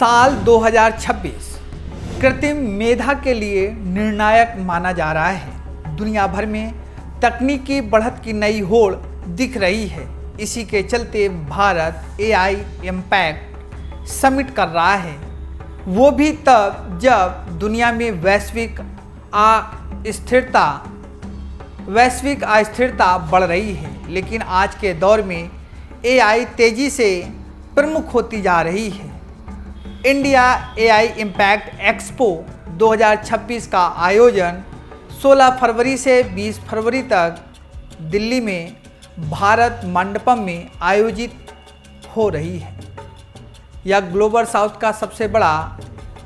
साल 2026 कृत्रिम मेधा के लिए निर्णायक माना जा रहा है। दुनिया भर में तकनीकी बढ़त की नई होड़ दिख रही है। इसी के चलते भारत एआई इम्पैक्ट समिट कर रहा है, वो भी तब जब दुनिया में वैश्विक अस्थिरता बढ़ रही है। लेकिन आज के दौर में एआई तेजी से प्रमुख होती जा रही है। इंडिया एआई इम्पैक्ट एक्सपो 2026 का आयोजन 16 फरवरी से 20 फरवरी तक दिल्ली में भारत मंडपम में आयोजित हो रही है। यह ग्लोबल साउथ का सबसे बड़ा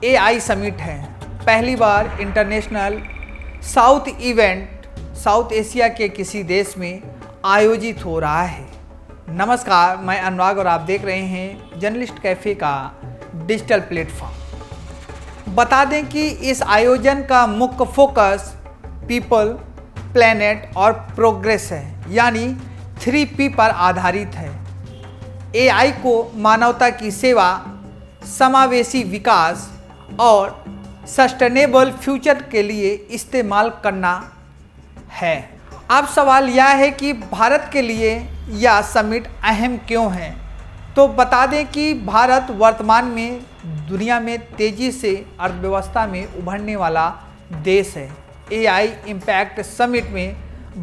एआई समिट है। पहली बार international south event south Asia के किसी देश में आयोजित हो रहा है। नमस्कार, मैं अनुराग और आप देख रहे हैं जर्नलिस्ट कैफ़े का डिजिटल प्लेटफॉर्म। बता दें कि इस आयोजन का मुख्य फोकस पीपल, प्लेनेट और प्रोग्रेस है, यानी 3P पर आधारित है। एआई को मानवता की सेवा, समावेशी विकास और सस्टेनेबल फ्यूचर के लिए इस्तेमाल करना है। अब सवाल यह है कि भारत के लिए यह समिट अहम क्यों है। तो बता दें कि भारत वर्तमान में दुनिया में तेज़ी से अर्थव्यवस्था में उभरने वाला देश है। एआई इम्पैक्ट समिट में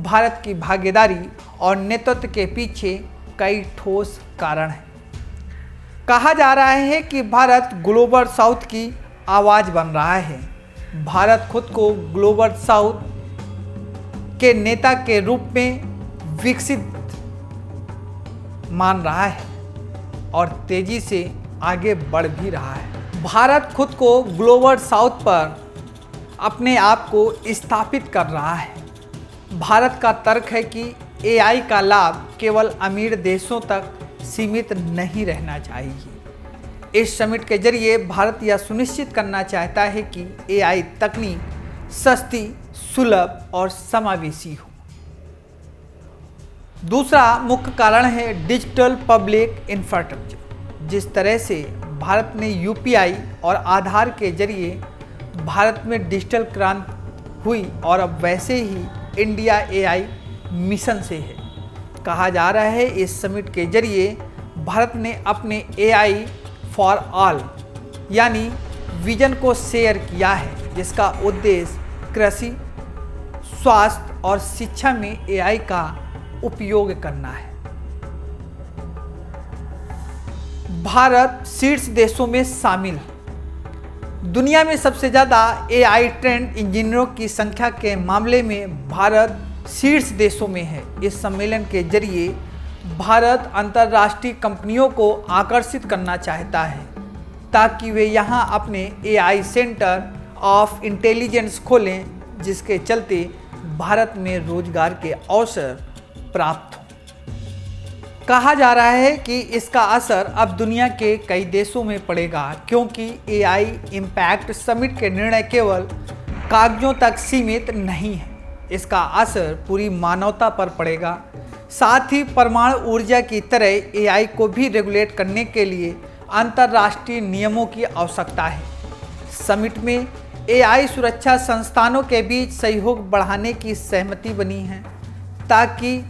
भारत की भागीदारी और नेतृत्व के पीछे कई ठोस कारण हैं। कहा जा रहा है कि भारत ग्लोबल साउथ की आवाज़ बन रहा है। भारत खुद को ग्लोबल साउथ के नेता के रूप में विकसित मान रहा है और तेजी से आगे बढ़ भी रहा है। भारत खुद को ग्लोबल साउथ पर अपने आप को स्थापित कर रहा है। भारत का तर्क है कि एआई का लाभ केवल अमीर देशों तक सीमित नहीं रहना चाहिए। इस समिट के जरिए भारत यह सुनिश्चित करना चाहता है कि एआई तकनीक सस्ती, सुलभ और समावेशी हो। दूसरा मुख्य कारण है डिजिटल पब्लिक इंफ्रास्ट्रक्चर। जिस तरह से भारत ने यूपीआई और आधार के जरिए भारत में डिजिटल क्रांति हुई और अब वैसे ही इंडिया एआई मिशन से है। कहा जा रहा है इस समिट के जरिए भारत ने अपने एआई फॉर ऑल यानी विजन को शेयर किया है, जिसका उद्देश्य कृषि, स्वास्थ्य और शिक्षा में एआई का उपयोग करना है। भारत शीर्ष देशों में शामिल। दुनिया में सबसे ज़्यादा एआई ट्रेंड इंजीनियरों की संख्या के मामले में भारत शीर्ष देशों में है। इस सम्मेलन के जरिए भारत अंतर्राष्ट्रीय कंपनियों को आकर्षित करना चाहता है ताकि वे यहां अपने एआई सेंटर ऑफ इंटेलिजेंस खोलें, जिसके चलते भारत में रोजगार के अवसर प्राप्त हो। कहा जा रहा है कि इसका असर अब दुनिया के कई देशों में पड़ेगा, क्योंकि एआई इम्पैक्ट समिट के निर्णय केवल कागजों तक सीमित नहीं है। इसका असर पूरी मानवता पर पड़ेगा। साथ ही परमाणु ऊर्जा की तरह एआई को भी रेगुलेट करने के लिए अंतर्राष्ट्रीय नियमों की आवश्यकता है। समिट में एआई सुरक्षा संस्थानों के बीच सहयोग बढ़ाने की सहमति बनी है ताकि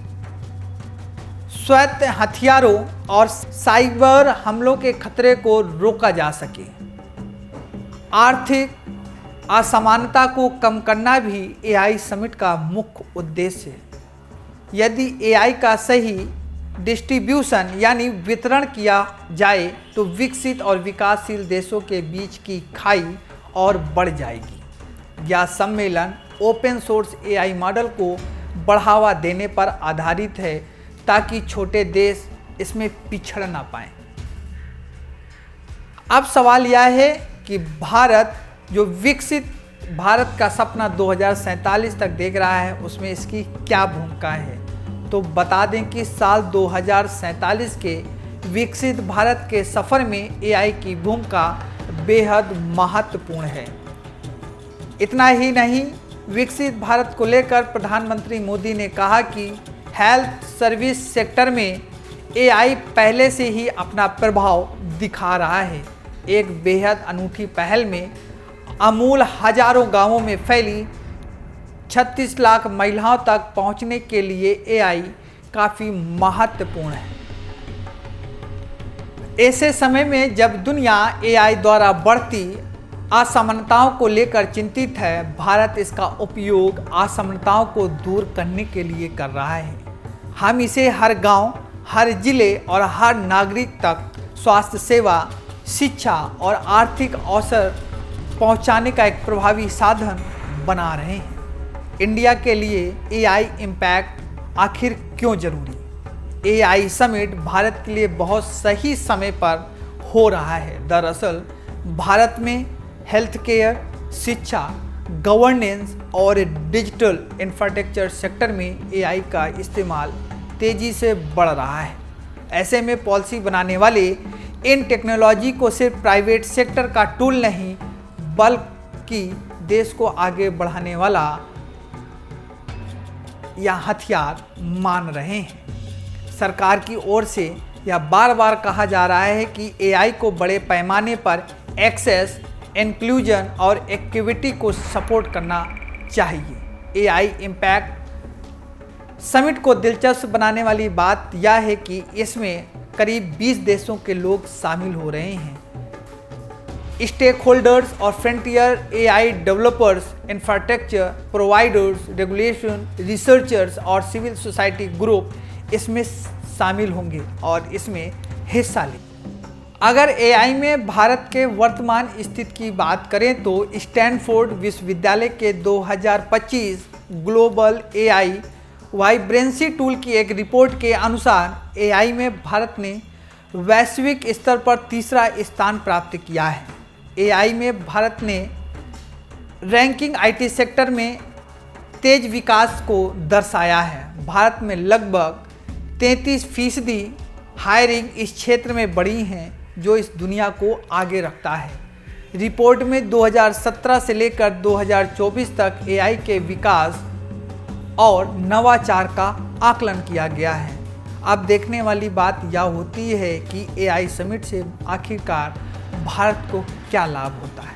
स्वायत्त हथियारों और साइबर हमलों के खतरे को रोका जा सके। आर्थिक असमानता को कम करना भी एआई समिट का मुख्य उद्देश्य है। यदि एआई का सही डिस्ट्रीब्यूशन यानी वितरण किया जाए तो विकसित और विकासशील देशों के बीच की खाई और बढ़ जाएगी। यह सम्मेलन ओपन सोर्स एआई मॉडल को बढ़ावा देने पर आधारित है ताकि छोटे देश इसमें पिछड़ ना पाएं। अब सवाल यह है कि भारत जो विकसित भारत का सपना 2047 तक देख रहा है, उसमें इसकी क्या भूमिका है। तो बता दें कि साल 2047 के विकसित भारत के सफ़र में एआई की भूमिका बेहद महत्वपूर्ण है। इतना ही नहीं, विकसित भारत को लेकर प्रधानमंत्री मोदी ने कहा कि हेल्थ सर्विस सेक्टर में एआई पहले से ही अपना प्रभाव दिखा रहा है। एक बेहद अनूठी पहल में अमूल हजारों गांवों में फैली 36 लाख महिलाओं तक पहुंचने के लिए एआई काफ़ी महत्वपूर्ण है। ऐसे समय में जब दुनिया एआई द्वारा बढ़ती असमानताओं को लेकर चिंतित है, भारत इसका उपयोग असमानताओं को दूर करने के लिए कर रहा है। हम इसे हर गांव, हर जिले और हर नागरिक तक स्वास्थ्य सेवा, शिक्षा और आर्थिक अवसर पहुंचाने का एक प्रभावी साधन बना रहे हैं। इंडिया के लिए एआई इम्पैक्ट आखिर क्यों जरूरी? एआई समिट भारत के लिए बहुत सही समय पर हो रहा है। दरअसल भारत में हेल्थ केयर, शिक्षा, गवर्नेंस और डिजिटल इंफ्रास्ट्रक्चर सेक्टर में एआई का इस्तेमाल तेज़ी से बढ़ रहा है। ऐसे में पॉलिसी बनाने वाले इन टेक्नोलॉजी को सिर्फ प्राइवेट सेक्टर का टूल नहीं, बल्कि देश को आगे बढ़ाने वाला या हथियार मान रहे हैं। सरकार की ओर से यह बार बार कहा जा रहा है कि एआई को बड़े पैमाने पर एक्सेस, इंक्लूजन और इक्विटी को सपोर्ट करना चाहिए। एआई इम्पैक्ट समिट को दिलचस्प बनाने वाली बात यह है कि इसमें करीब 20 देशों के लोग शामिल हो रहे हैं। स्टेक होल्डर्स और frontier AI developers, infrastructure providers, regulation researchers और सिविल सोसाइटी ग्रुप इसमें शामिल होंगे और इसमें हिस्सा लेंगे। अगर एआई में भारत के वर्तमान स्थिति की बात करें तो स्टैनफोर्ड विश्वविद्यालय के 2025 ग्लोबल एआई वाइब्रेंसी टूल की एक रिपोर्ट के अनुसार एआई में भारत ने वैश्विक स्तर पर तीसरा स्थान प्राप्त किया है। एआई में भारत ने रैंकिंग आईटी सेक्टर में तेज विकास को दर्शाया है। भारत में लगभग 33% हायरिंग इस क्षेत्र में बढ़ी हैं, जो इस दुनिया को आगे रखता है। रिपोर्ट में 2017 से लेकर 2024 तक एआई के विकास और नवाचार का आकलन किया गया है। अब देखने वाली बात यह होती है कि एआई समिट से आखिरकार भारत को क्या लाभ होता है।